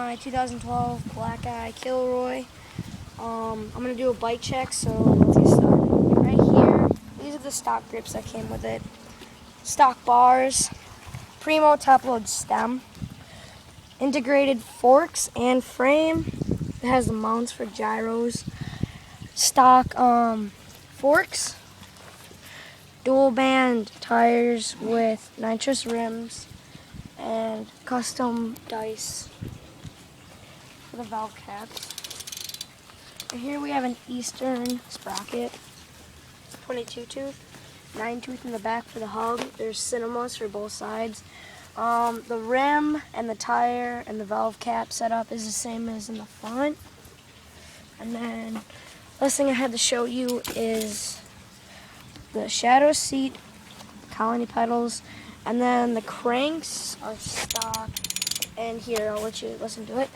my 2012 Black Eye Killroy. I'm going to do a bike check, so let's get started. Right here, these are the stock grips that came with it. Stock bars, Primo top load stem, integrated forks and frame. It has the mounts for gyros. Stock forks, dual band tires with nitrous rims, and custom dice for the valve caps. And here we have an Eastern sprocket, 22 tooth, 9 tooth in the back for the hub. There's cinemas for both sides. The rim and the tire and the valve cap setup is the same as in the front. And then last thing I had to show you is the shadow seat, colony pedals, and then the cranks are stock. And here, I'll let you listen to it.